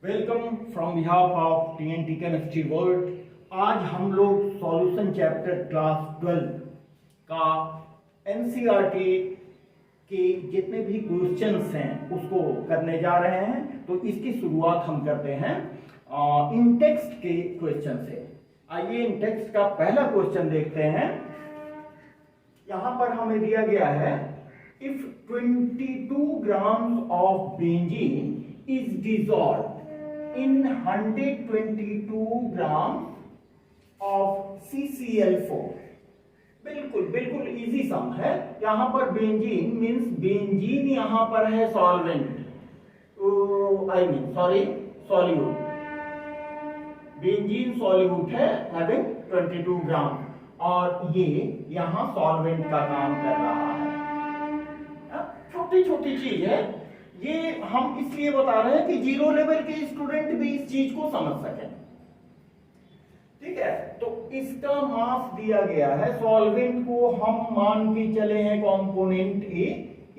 Welcome from behalf of TNT chemistry world. आज हम लोग सॉल्यूशन चैप्टर क्लास 12 का एनसीईआरटी के जितने भी क्वेश्चंस हैं उसको करने जा रहे हैं। तो इसकी शुरुआत हम करते हैं इन टेक्स्ट के क्वेश्चन से। आइए इन टेक्स्ट का पहला क्वेश्चन देखते हैं। यहां पर हमें दिया गया है, if 22 grams of benzene is dissolved in 122 grams of CCl4। बिल्कुल इजी सम है। यहां पर बेंजीन मींस बेंजीन यहां पर है सॉल्वेंट, सॉल्यूट। बेंजीन सॉल्यूट है हैविंग 22 ग्राम और ये यहां सॉल्वेंट का काम कर रहा है। छोटी छोटी चीज है ये, हम इसलिए बता रहे हैं कि जीरो लेवल के स्टूडेंट भी इस चीज को समझ सकें। ठीक है, तो इसका मास दिया गया है। सॉल्वेंट को हम मान के चले हैं कंपोनेंट ए,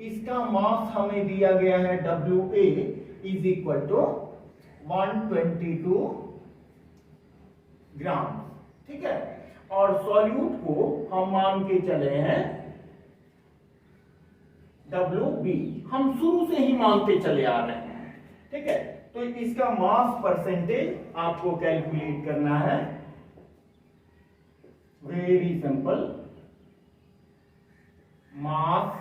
इसका मास हमें दिया गया है WA इज इक्वल टू 122 ग्राम। ठीक है, और सॉल्यूट को हम मान के चले हैं WB, हम शुरू से ही मानते चले आ रहे हैं। ठीक है, तो इसका मास परसेंटेज आपको कैलकुलेट करना है। Very simple, mass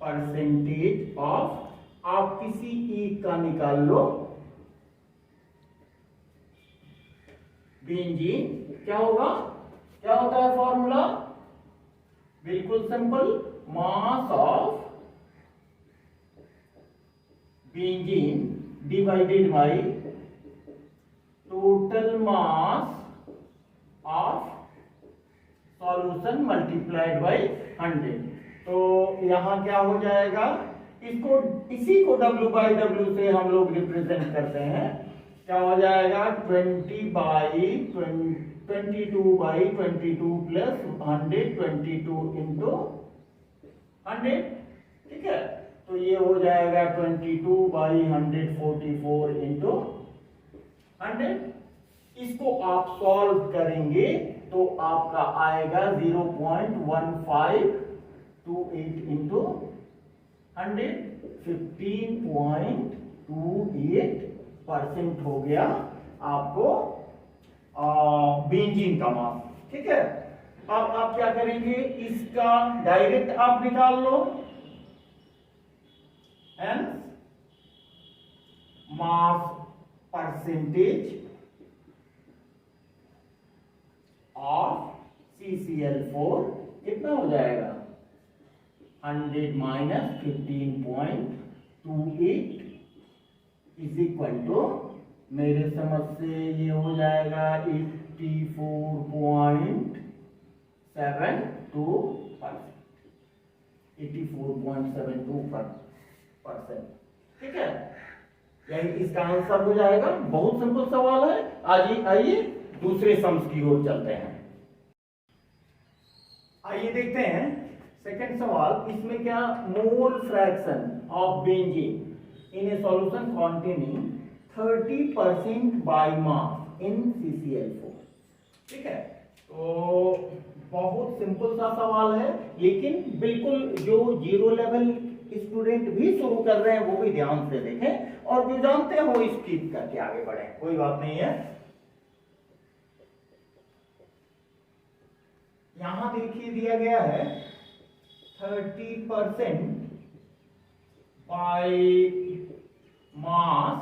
percentage of, आप किसी एक का निकाल लो, बेंजीन। क्या होगा, क्या होता है फॉर्मूला? बिल्कुल simple, mass of benzene divided by total mass of solution multiplied by 100। तो यहां क्या हो जाएगा, इसको इसी को W बाई W से हम लोग रिप्रेजेंट करते हैं। क्या हो जाएगा, 22 बाई 22 प्लस 122 इंटू 100। ठीक है, तो ये हो जाएगा 22 बाई 144 इंटू 100। इसको आप सॉल्व करेंगे तो आपका आएगा 0.1528 इंटू 100, 15.28% हो गया आपको बेंजीन का मास। ठीक है, अब आप क्या करेंगे, इसका डायरेक्ट आप निकाल लो, and mass percentage of CCl4 कितना हो जाएगा, 100 माइनस 15.28 इज इक्वल टू, मेरे समझ से ये हो जाएगा 84.72%। ठीक है, यही इसका आंसर हो जाएगा। बहुत सिंपल सवाल है। आइए दूसरे सम्स की ओर चलते हैं। आइए देखते हैं सेकंड सवाल। इसमें क्या, मोल fraction of benzene in A solution containing 30% by mass in CCl4। ठीक है, तो बहुत सिंपल सा सवाल है, लेकिन बिल्कुल जो जीरो लेवल स्टूडेंट भी शुरू कर रहे हैं वो भी ध्यान से देखें, और जो जानते हैं वो स्किप करके आगे बढ़े, कोई बात नहीं है। यहां देखिए दिया गया है 30% बाय मास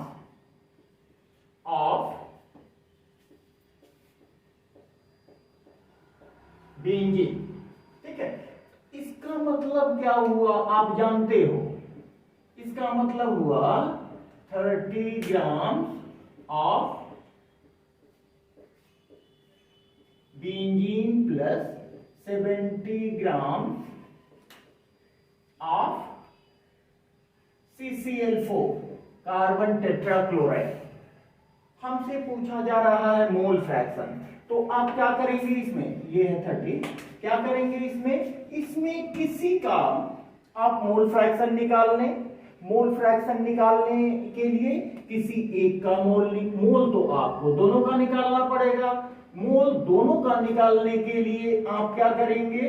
ऑफ बेंजीन। ठीक है, इसका मतलब क्या हुआ आप जानते हो, इसका मतलब हुआ 30 gram of benzene plus 70 gram of CCl4 carbon tetrachloride. हमसे पूछा जा रहा है मोल फ्रैक्शन, तो आप क्या करेंगे, इसमें ये है 30, क्या करेंगे इसमें किसी का आप मोल फ्रैक्शन निकालने के लिए किसी एक का मोल तो आपको दोनों का निकालना पड़ेगा। मोल दोनों का निकालने के लिए आप क्या करेंगे,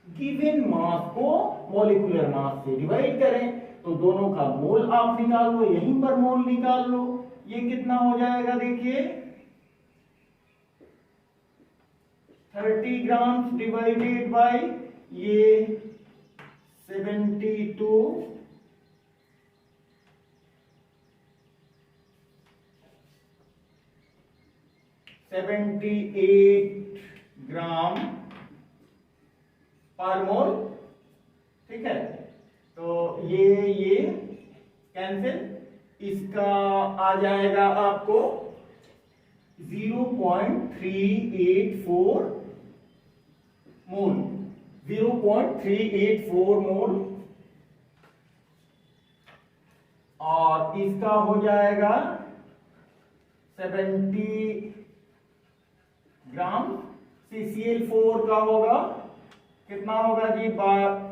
गिवन मास को मॉलिक्यूलर मास से डिवाइड करें, तो दोनों का मोल आप निकाल लो, यहीं पर मोल निकाल लो। ये कितना हो जाएगा देखिए, 30 ग्राम डिवाइडेड बाय ये 72 78 ग्राम पर मोल। ठीक है, तो ये कैंसिल, इसका आ जाएगा आपको 0.384 मोल, 0.384 मोल, और इसका हो जाएगा 70 ग्राम। CCl4 का होगा कितना होगा जी, 12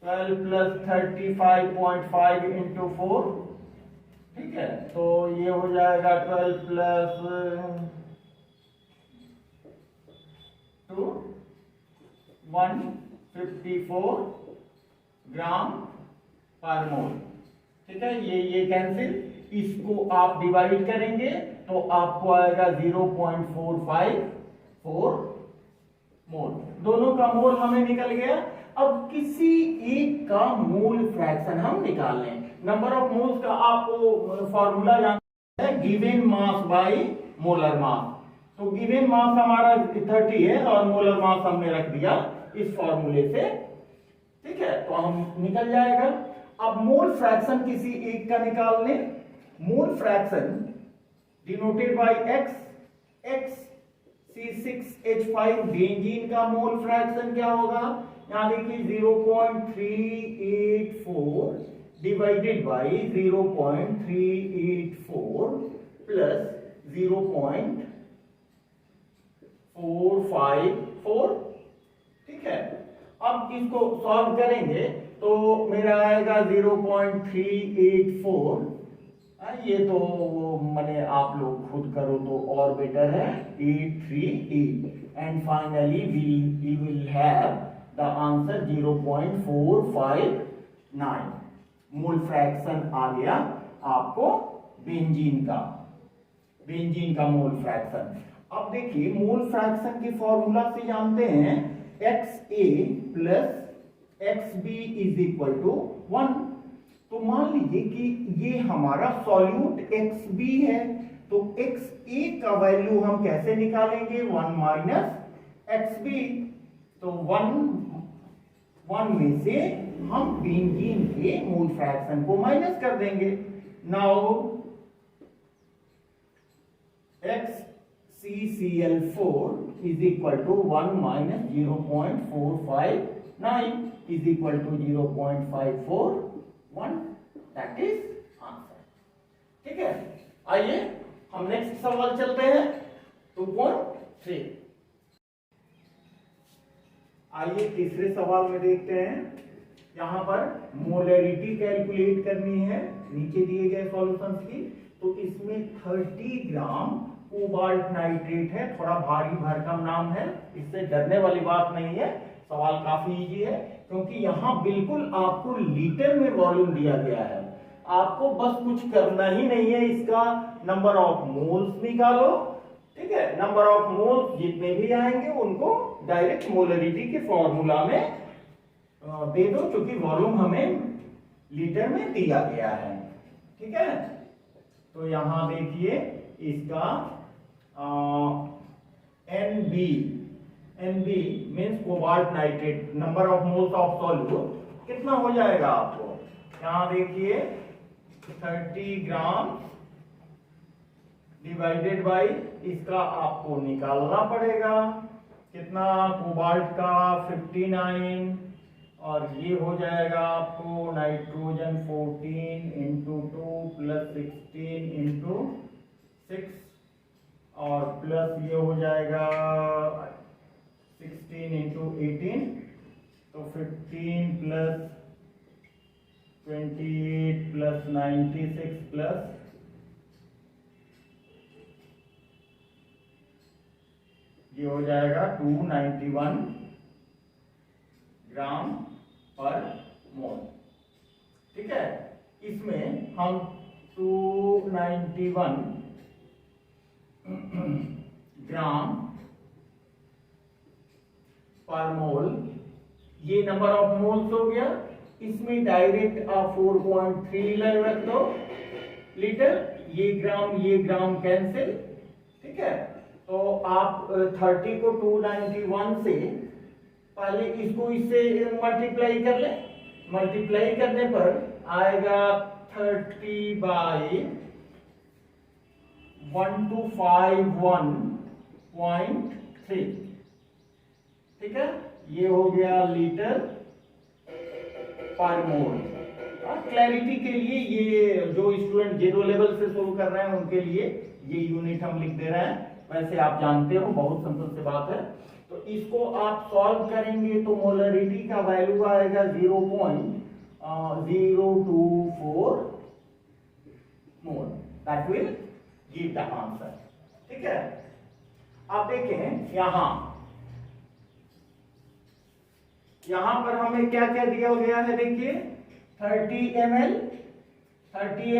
प्लस 35.5 इंटू 4। ठीक है, तो ये हो जाएगा 12 प्लस 2 154 ग्राम पर मोल। ठीक है, ये कैंसिल, इसको आप डिवाइड करेंगे तो आपको आएगा 0.454 मोल। दोनों का मोल हमें निकल गया। अब किसी एक का मोल फ्रैक्शन हम निकाल लें। नंबर ऑफ मोल्स का आपको फॉर्मूला जानते हैं, given mass by molar mass. तो गिवन मास हमारा 30 है और मोलर मास हमने रख दिया इस फॉर्मूले से। ठीक है, तो हम निकल जाएगा। अब मोल फ्रैक्शन किसी एक का निकाल लें। Mole fraction denoted by x C6H5 benzene का मोल फ्रैक्शन क्या होगा, यहां देखिए 0.384 डिवाइडेड बाय 0.384 प्लस 0.454। ठीक है, अब इसको सॉल्व करेंगे तो मेरा आएगा 0.384। ये तो मैंने आप लोग खुद करो तो और बेटर है, 838, and finally we will have the answer 0.459 mole fraction आ गया आपको बेंजीन का मोल फ्रैक्शन। अब देखिए मोल फ्रैक्शन के फॉर्मूला से जानते हैं XA plus XB is equal to 1। तो मान लीजिए कि ये हमारा सॉल्यूट XB है, तो XA का वैल्यू हम कैसे निकालेंगे, 1 माइनस XB। तो 1 में से हम बेंजीन के मोल फ्रैक्शन को माइनस कर देंगे। Now XCCl4 is equal to 1 minus 0.459 is equal to 0.541, that is answer. ठीक है, आइए हम नेक्स्ट सवाल चलते हैं 2.3। आइए तीसरे सवाल में देखते हैं। यहां पर मोलरिटी कैलकुलेट करनी है नीचे दिए गए सॉल्यूशंस की। तो इसमें 30 ग्राम कोबाल्ट नाइट्रेट है, थोड़ा भारी भरकम नाम है, इससे डरने वाली बात नहीं है, सवाल काफी इजी है क्योंकि यहां बिल्कुल आपको लीटर में वॉल्यूम दिया गया है। आपको बस कुछ करना ही नहीं है, इसका नंबर ऑफ मोल्स निकालो। ठीक है, नंबर ऑफ मोल्स जितने भी आएंगे उनको डायरेक्ट मोलरिटी के फॉर्मूला में दे दो, क्योंकि वॉल्यूम हमें लीटर में दिया गया है। ठीक है, तो यहां देखिए इसका NB means cobalt nitrate, number of moles of solute कितना हो जाएगा आपको, यहां देखिए 30 ग्राम डिवाइडेड बाय इसका आपको निकालना पड़ेगा कितना, कोबाल्ट का 59, और ये हो जाएगा आपको नाइट्रोजन 14 इंटू 2 प्लस 16 इंटू 6, और प्लस ये हो जाएगा 16 इंटू 18, तो 50 296 प्लस ये हो जाएगा 291 ग्राम पर मोल। ठीक है, इसमें हम 291 ग्राम पर मोल, ये नंबर ऑफ मोल्स हो गया। इसमें डायरेक्ट आप 4.3 रख दो लीटर, ये ग्राम कैंसिल। ठीक है, तो आप 30 को 291 से पहले इसको इससे मल्टीप्लाई कर ले। मल्टीप्लाई करने पर आएगा 30/1251.3। ठीक है, ये हो गया लीटर पर मोल। क्लैरिटी के लिए ये जो स्टूडेंट 0 लेवल से शुरू कर रहे हैं उनके लिए ये यूनिट हम लिख दे रहे हैं, वैसे आप जानते हो, बहुत सिंपल सी बात है। तो इसको आप सॉल्व करेंगे तो मोलरिटी का वैल्यू आएगा 0.024 mole. That will give the answer. ठीक है, आप देखें यहां पर हमें क्या क्या दिया गया है, देखिए 30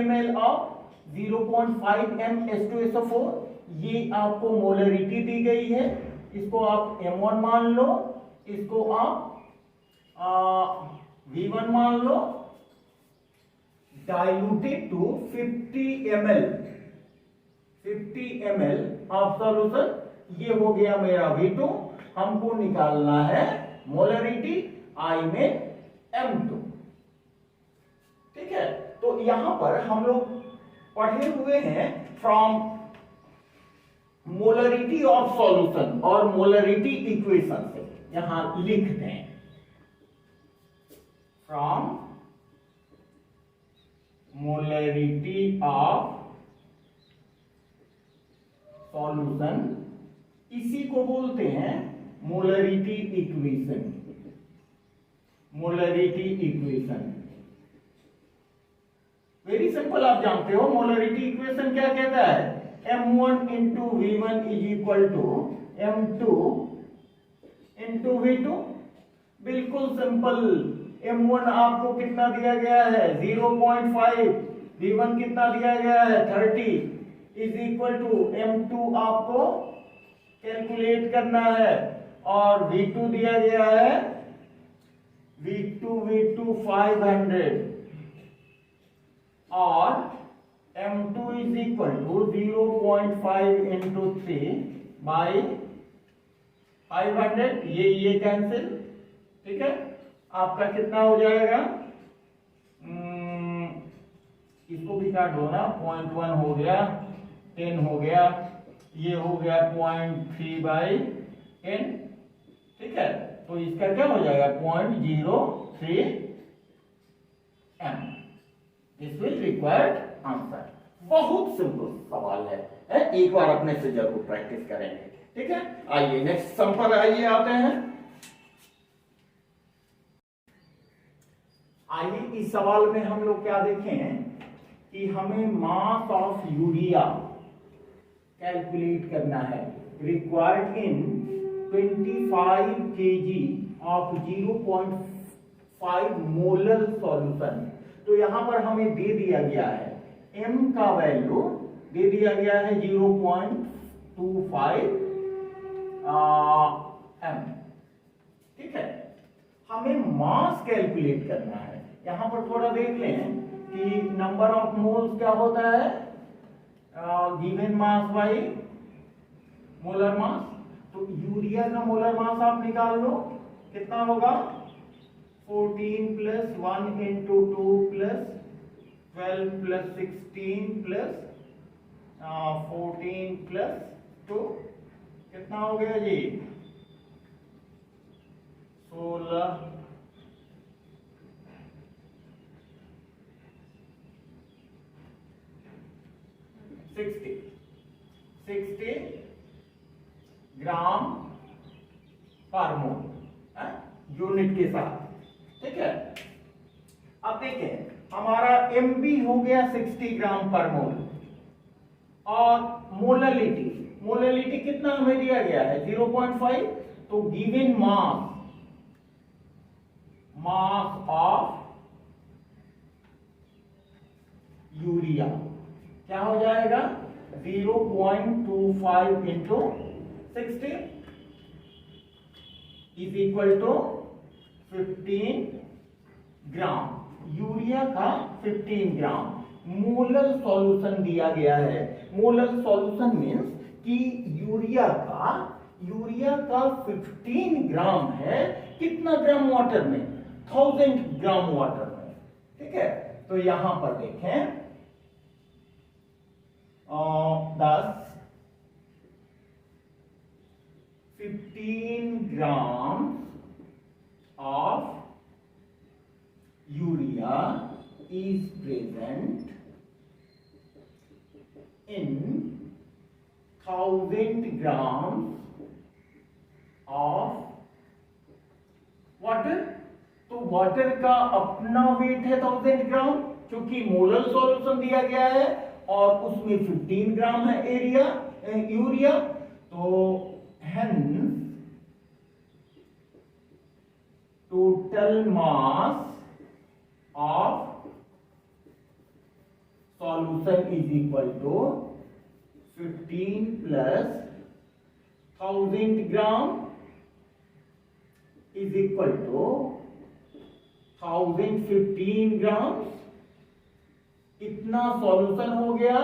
ml ऑफ 0.5 m H2SO4, ये आपको मोलरिटी दी गई है। इसको आप M1 मान लो, इसको आप V1 मान लो। Diluted to 50 ml of solution, ये हो गया मेरा V2। हमको निकालना है मोलरिटी I में M2। ठीक है, तो यहां पर हम लोग पढ़े हुए हैं फ्रॉम मोलरिटी ऑफ सॉल्यूशन और मोलरिटी इक्वेशन से, यहां लिख दें फ्रॉम मोलरिटी ऑफ सॉल्यूशन, इसी को बोलते हैं molarity equation. Molarity equation very simple, आप जानते हो मोलरिटी इक्वेशन क्या कहता है, M1 into V1 is equal to M2 into V2। बिल्कुल सिंपल। M1 आपको कितना दिया गया है 0.5, V1 कितना दिया गया है 30 इज इक्वल टू M2 आपको कैलकुलेट करना है, और V2 दिया गया है V2 500, और M2 is equal to 0.5 into 3 by 500, ये कैंसिल। ठीक है, आपका कितना हो जाएगा, इसको भी काट दो ना, 0.1 हो गया, 10 हो गया, ये हो गया 0.3/10। ठीक है, तो इसका क्या हो जाएगा 0.03 m। This will required answer. बहुत सिंपल सवाल है, एक बार अपने से जरूर प्रैक्टिस करेंगे। ठीक है, आइए नेक्स्ट सम पर आते हैं। आइए इस सवाल में हम लोग क्या देखें कि हमें मास ऑफ यूरिया कैलकुलेट करना है। Required in 25 kg of 0.5 molar solution. तो यहां पर हमें दे दिया गया है m का वैल्यू दे दिया गया है 0.25 m। ठीक है, हमें मास कैलकुलेट करना है। यहां पर थोड़ा देख लें कि नंबर ऑफ मोल्स क्या होता है, given mass by molar mass. तो यूरिया का मोलर मास आप निकाल लो, कितना होगा 14 + 1 × 2 + 12 + 16 + 14 + 2, कितना हो गया जी 16 60 ग्राम पर मोल यूनिट के साथ। ठीक है, अब देखें हमारा MB हो गया 60 ग्राम पर मोल, और मोललिटी कितना हमें दिया गया है 0.5। तो गिवन मास ऑफ यूरिया क्या हो जाएगा 0.25 into 60 is equal to 15 gram. Urea का 15 ग्राम मोलर सॉल्यूशन दिया गया है। मोलर सॉल्यूशन मीन्स कि यूरिया का 15 ग्राम है कितना ग्राम वाटर में 1000 ग्राम वाटर में। ठीक है, तो यहां पर देखें 15 ग्राम of urea is present in 1000 grams of water। तो वाटर का अपना वेट है 1000 ग्राम, क्योंकि मोलर सॉल्यूशन दिया गया है और उसमें 15 ग्राम है यूरिया। तो hence total mass of solution is equal to 15 plus 1000 gram is equal to 1015 gram. इतना सॉल्यूशन हो गया।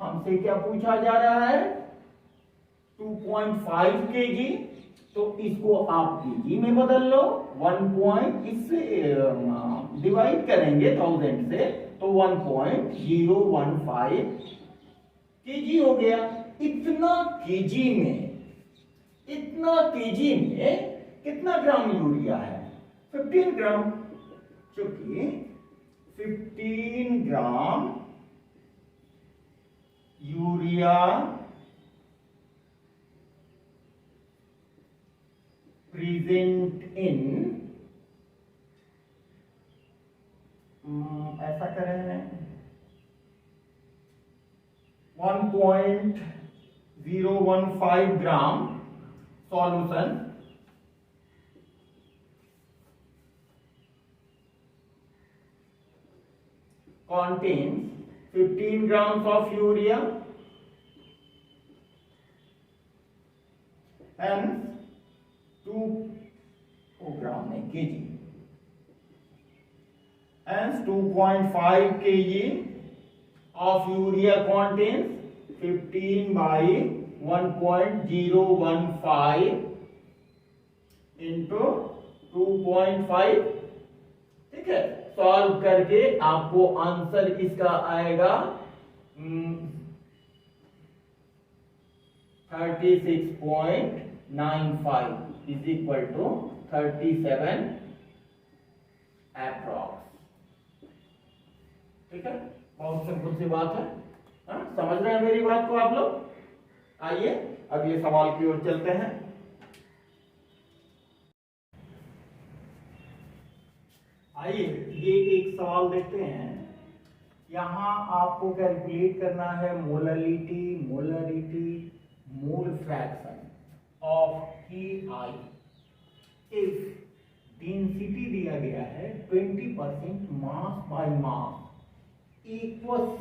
हमसे क्या पूछा जा रहा है 2.5 kg। तो इसको आप केजी में बदल लो, 1 इससे डिवाइड करेंगे 1000 से तो 1.015 केजी हो गया। इतना केजी में कितना ग्राम यूरिया है 15 ग्राम, क्योंकि 15 ग्राम यूरिया प्रेजेंट इन ऐसा करें 1.015 ग्राम solution contains 15 grams of urea, hence 2 gram kg, hence 2.5 kg of urea contains 15 by 1.015 into 2.5। ठीक है, सॉल्व करके आपको आंसर इसका आएगा 36.95 इज इक्वल टू 37 अप्रॉक्स। ठीक है, बहुत सिंपल सी बात है। समझ रहे हैं मेरी बात को आप लोग? आइए अब ये सवाल की ओर चलते हैं। आइए ये एक सवाल देखते हैं। यहां आपको कैलकुलेट करना है molarity mole fraction of KI if density दिया गया है 20% mass by mass equals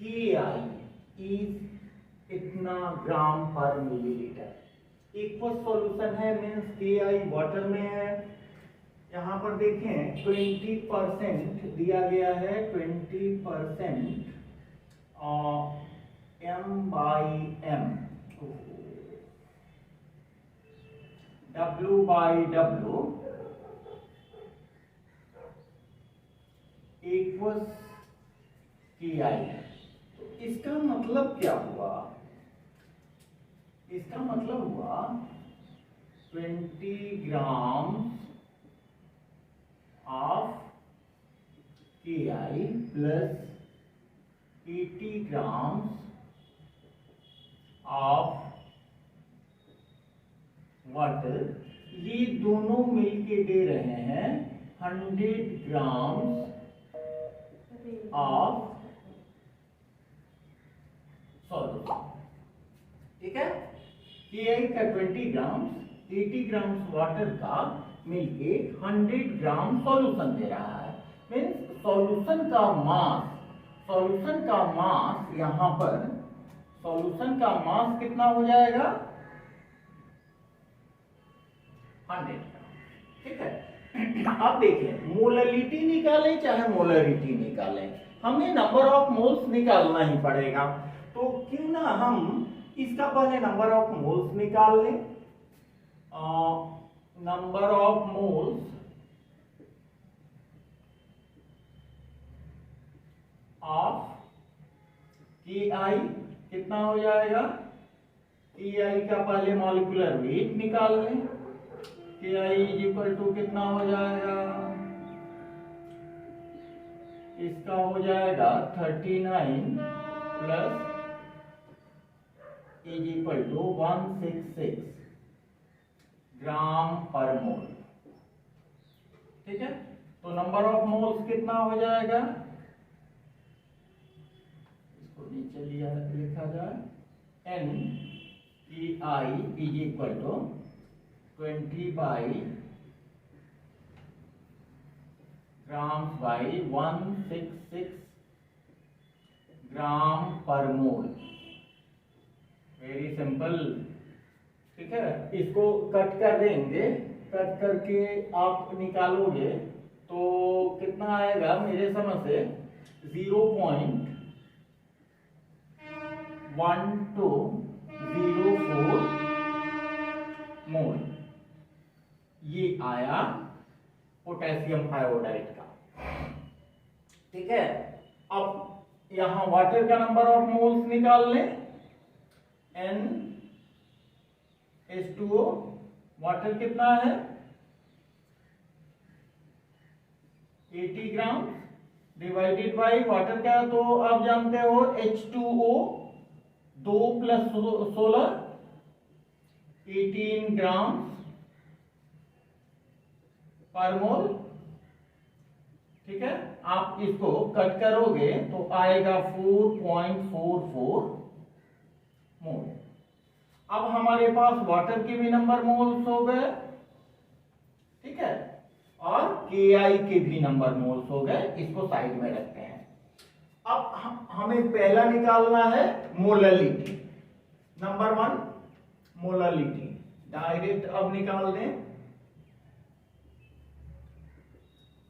KI is इतना ग्राम पर मिलीलीटर। इक्वल सॉल्यूशन है मीन्स KI वाटर में है। यहां पर देखें 20% दिया गया है 20% M/M W/W इक्वल्स KI। तो इसका मतलब क्या हुआ? इसका मतलब हुआ 20 ग्राम of KI plus 80 grams of water, ये दोनों मिलके दे रहे हैं 100 ग्राम्स ऑफ सॉल्यूशन। ठीक है, KI का 20 ग्राम 80 ग्राम वाटर का मिलके 100 ग्राम सॉल्यूशन दे रहा है। मीन्स सॉल्यूशन का मास यहां पर सॉल्यूशन का मास कितना हो जाएगा 100 ग्राम। ठीक है, अब देखिए मोलरिटी निकालें चाहे मोलरिटी निकालें, हमें नंबर ऑफ मोल्स निकालना ही पड़ेगा। तो क्यों ना हम इसका पहले नंबर ऑफ मोल्स निकाल लें। Number of moles of KI कितना हो जाएगा, KI का पहले मॉलिक्यूलर वेट निकाल लें। KI इज इक्वल टू कितना हो जाएगा, इसका हो जाएगा 39 plus is equal to 166 gram per मोल। ठीक है, तो नंबर ऑफ मोल्स कितना हो जाएगा, इसको नीचे लिखा जाए NKI is equal to 20 by gram by 166 gram per mole. Very simple. ठीक है, इसको कट कर देंगे, कट करके आप निकालोगे तो कितना आएगा मेरे समझ से 0.1204 मोल ये आया पोटेशियम आयोडाइड का। ठीक है, अब यहां वाटर का नंबर ऑफ मोल्स निकाल लें। NH2O वाटर कितना है 80 ग्राम डिवाइडेड बाई वाटर का, तो आप जानते हो H2O 2 प्लस 16 18 ग्राम पर मोल। ठीक है, आप इसको कट करोगे तो आएगा 4.44 मोल। अब हमारे पास वाटर के भी नंबर मोल्स हो गए। ठीक है, और KI के भी नंबर मोल्स हो गए, इसको साइड में रखते हैं। अब हमें पहला निकालना है मोलरिटी। नंबर 1 मोलरिटी डायरेक्ट अब निकाल दें।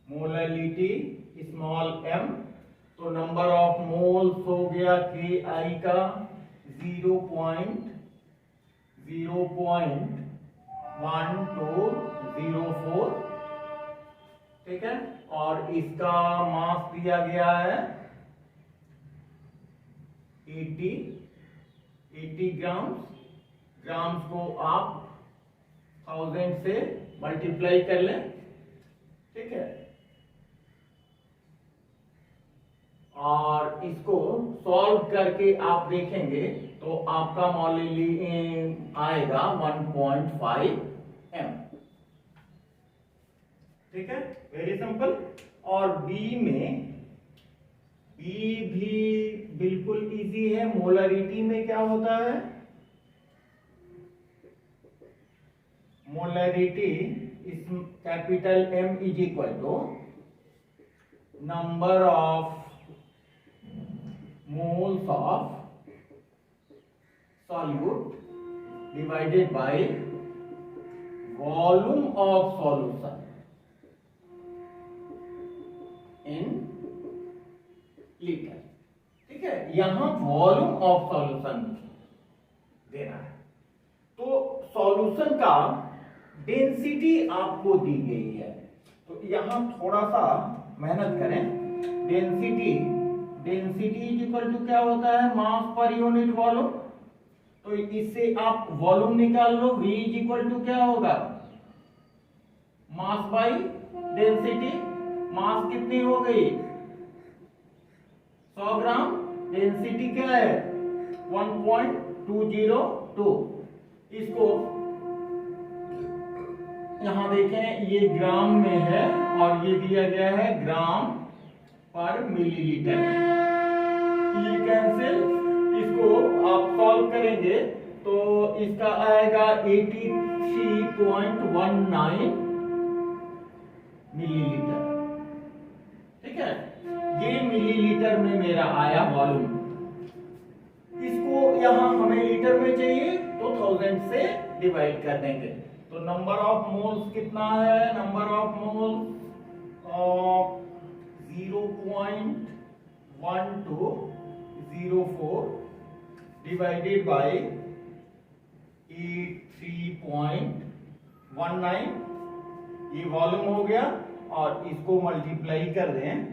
मोलरिटी स्मॉल m, तो नंबर ऑफ मोल्स हो गया KI का 0.1204। ठीक है, और इसका मास दिया गया है 80 ग्राम्स को आप 1000 से मल्टीप्लाई कर लें। ठीक है, और इसको सॉल्व करके आप देखेंगे तो आपका मॉलिक्यूल आएगा 1.5 m। ठीक है, वेरी सिंपल। और बी भी बिल्कुल इजी है। मोलरिटी में क्या होता है, मोलरिटी इस capital M is equal to number of moles of solute divided by volume of solution in liter। ठीक है, यहां वॉल्यूम ऑफ सॉल्यूशन देना है। तो सॉल्यूशन का डेंसिटी आपको दी गई है, तो यहां थोड़ा सा मेहनत करें। डेंसिटी इज इक्वल टू क्या होता है, मास पर यूनिट वॉल्यूम। तो इससे आप वॉल्यूम निकाल लो। V इज इक्वल टू क्या होगा, मास बाई डेंसिटी। मास कितनी हो गई 100 ग्राम, डेंसिटी क्या है 1.202। इसको यहां देखें, ये ग्राम में है और ये दिया गया है ग्राम पर मिलीलीटर। ये कैंसिल, इसको आप सॉल्व करेंगे तो इसका आएगा 83.19 मिलीलीटर। ठीक है, ये मिलीलीटर में मेरा आया वॉल्यूम। इसको यहां हमें लीटर में चाहिए तो 1000 से डिवाइड कर देंगे। तो नंबर ऑफ मोल्स कितना है? Number of moles 0.1204 divided bye 83.19, ये वॉल्यूम हो गया। और इसको मल्टीप्लाई कर दें,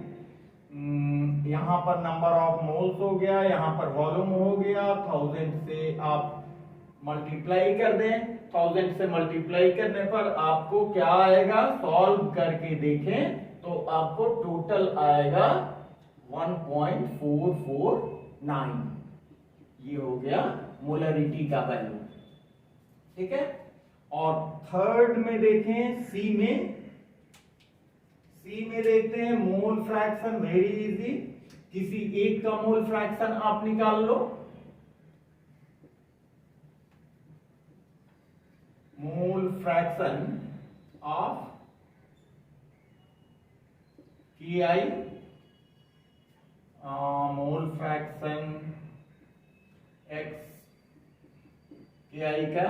यहां पर नंबर ऑफ मोल्स हो गया, यहां पर वॉल्यूम हो गया। 1000 से आप मल्टीप्लाई कर दें, 1000 से मल्टीप्लाई करने पर आपको क्या आएगा? सॉल्व करके देखें तो आपको टोटल आएगा 1.449। ये हो गया मोलरिटी का वैल्यू। ठीक है, और थर्ड में देखें, सी में देखते हैं मोल फ्रैक्शन। वेरी इजी, किसी एक का मोल फ्रैक्शन आप निकाल लो। Mole fraction of KI, mole fraction X KI का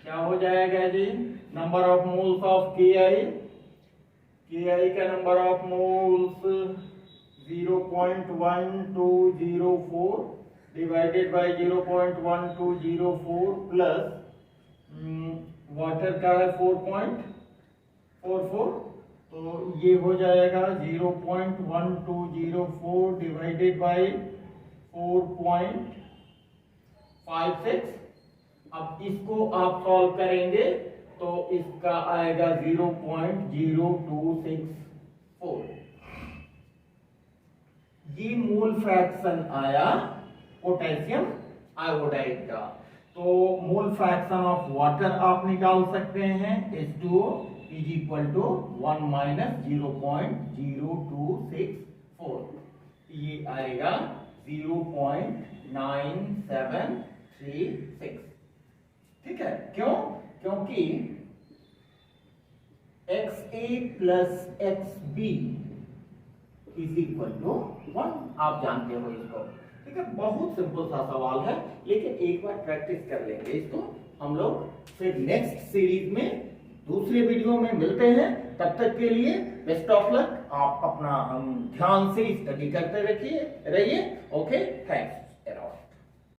क्या हो जाएगा जी? Number of moles of KI का number of moles 0.1204 divided by 0.1204 plus water का है 4.44, तो ये हो जाएगा 0.1204 डिवाइडेड बाय 4.56। अब इसको आप सॉल्व करेंगे तो इसका आएगा 0.0264। ये मोल फ्रैक्शन आया पोटेशियम आयोडाइड का। तो मोल फ्रैक्शन ऑफ वाटर आप निकाल सकते हैं, H2O is equal to 1 minus 0.0264। ये आएगा 0.9736। ठीक है, क्यों? क्योंकि XA plus XB is equal to 1, आप जानते हो इसको। ठीक है, बहुत सिंपल सा सवाल है, लेकिन एक बार प्रैक्टिस कर लेंगे इसको हम लोग। फिर नेक्स्ट सीरीज में दूसरे वीडियो में मिलते हैं। तब तक के लिए बेस्ट ऑफ लक। आप अपना ध्यान से स्टडी करते रहिए। Okay, thanks.